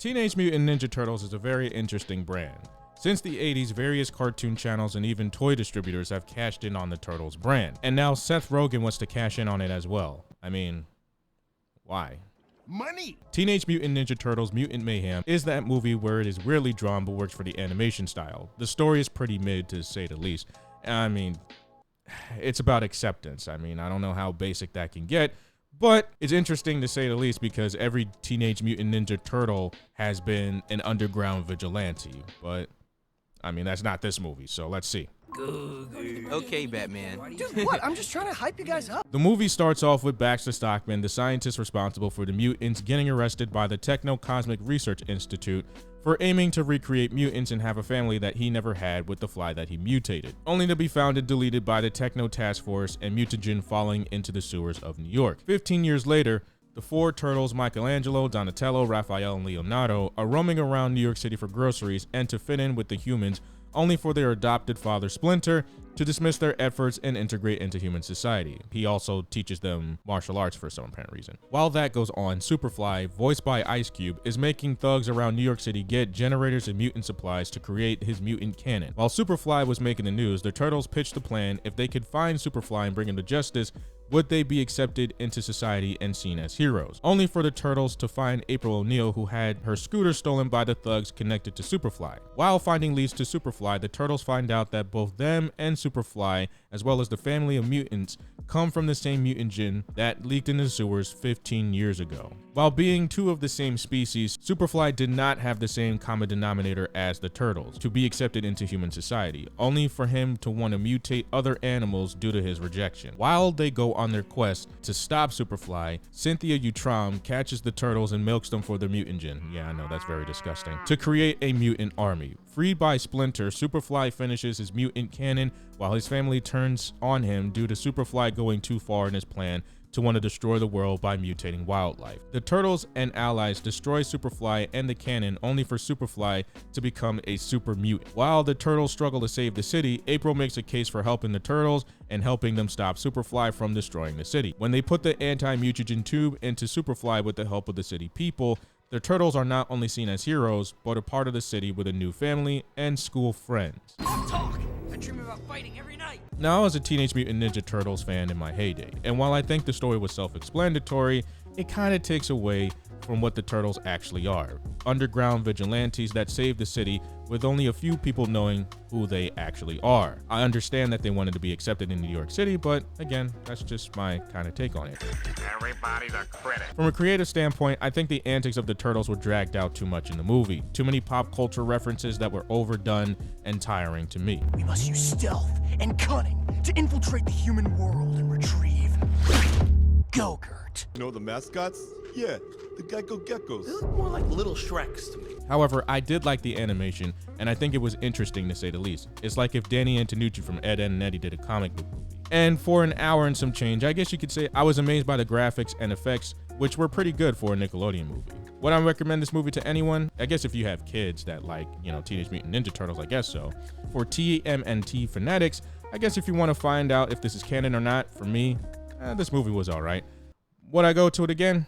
Teenage Mutant Ninja Turtles is a very interesting brand. Since the 80s, various cartoon channels and even toy distributors have cashed in on the Turtles brand. And now Seth Rogen wants to cash in on it as well. I mean, why? Money! Teenage Mutant Ninja Turtles Mutant Mayhem is that movie where it is weirdly drawn but works for the animation style. The story is pretty mid, to say the least. I mean, it's about acceptance. I mean, I don't know how basic that can get, but it's interesting to say the least because every Teenage Mutant Ninja Turtle has been an underground vigilante. But, I mean, that's not this movie, so let's see. Okay, Batman. Dude, what? I'm just trying to hype you guys up. The movie starts off with Baxter Stockman, the scientist responsible for the mutants, getting arrested by the Techno-Cosmic Research Institute for aiming to recreate mutants and have a family that he never had with the fly that he mutated, only to be found and deleted by the Techno Task Force and mutagen falling into the sewers of New York. 15 years later, the four turtles, Michelangelo, Donatello, Raphael, and Leonardo, are roaming around New York City for groceries and to fit in with the humans, only for their adopted father Splinter to dismiss their efforts and integrate into human society. He also teaches them martial arts for some apparent reason. While that goes on, Superfly, voiced by Ice Cube, is making thugs around New York City get generators and mutant supplies to create his mutant cannon. While Superfly was making the news, the Turtles pitched the plan: if they could find Superfly and bring him to justice, would they be accepted into society and seen as heroes? Only for the Turtles to find April O'Neil, who had her scooter stolen by the thugs connected to Superfly. While finding leads to Superfly, the Turtles find out that both them and Superfly, as well as the family of mutants, come from the same mutant gene that leaked into the sewers 15 years ago. While being two of the same species, Superfly did not have the same common denominator as the Turtles to be accepted into human society, only for him to want to mutate other animals due to his rejection. While they go on their quest to stop Superfly, Cynthia Utrom catches the Turtles and milks them for their mutagen. Yeah, I know, that's very disgusting. To create a mutant army. Freed by Splinter, Superfly finishes his mutant cannon while his family turns on him due to Superfly going too far in his plan to want to destroy the world by mutating wildlife. The Turtles and allies destroy Superfly and the cannon, only for Superfly to become a super mutant. While the Turtles struggle to save the city, April makes a case for helping the Turtles and helping them stop Superfly from destroying the city. When they put the anti-mutagen tube into Superfly with the help of the city people, the Turtles are not only seen as heroes, but a part of the city with a new family and school friends. Talk! I dream about fighting every night. Now, I was a Teenage Mutant Ninja Turtles fan in my heyday, and while I think the story was self-explanatory, it kind of takes away from what the Turtles actually are. Underground vigilantes that save the city with only a few people knowing who they actually are. I understand that they wanted to be accepted in New York City, but again, that's just my kind of take on it. Everybody's a critic. From a creative standpoint, I think the antics of the Turtles were dragged out too much in the movie. Too many pop culture references that were overdone and tiring to me. We must use stealth and cunning to infiltrate the human world and retrieve Go-Gurt. You know the mascots? Yeah, the Gecko Geckos. They look more like little Shreks to me. However, I did like the animation, and I think it was interesting to say the least. It's like if Danny Antonucci from Ed, Edd and Eddy did a comic book movie. And for an hour and some change, I guess you could say I was amazed by the graphics and effects, which were pretty good for a Nickelodeon movie. Would I recommend this movie to anyone? I guess if you have kids that like, Teenage Mutant Ninja Turtles, I guess so. For TMNT fanatics, I guess if you want to find out if this is canon or not, for me, this movie was alright. Would I go to it again?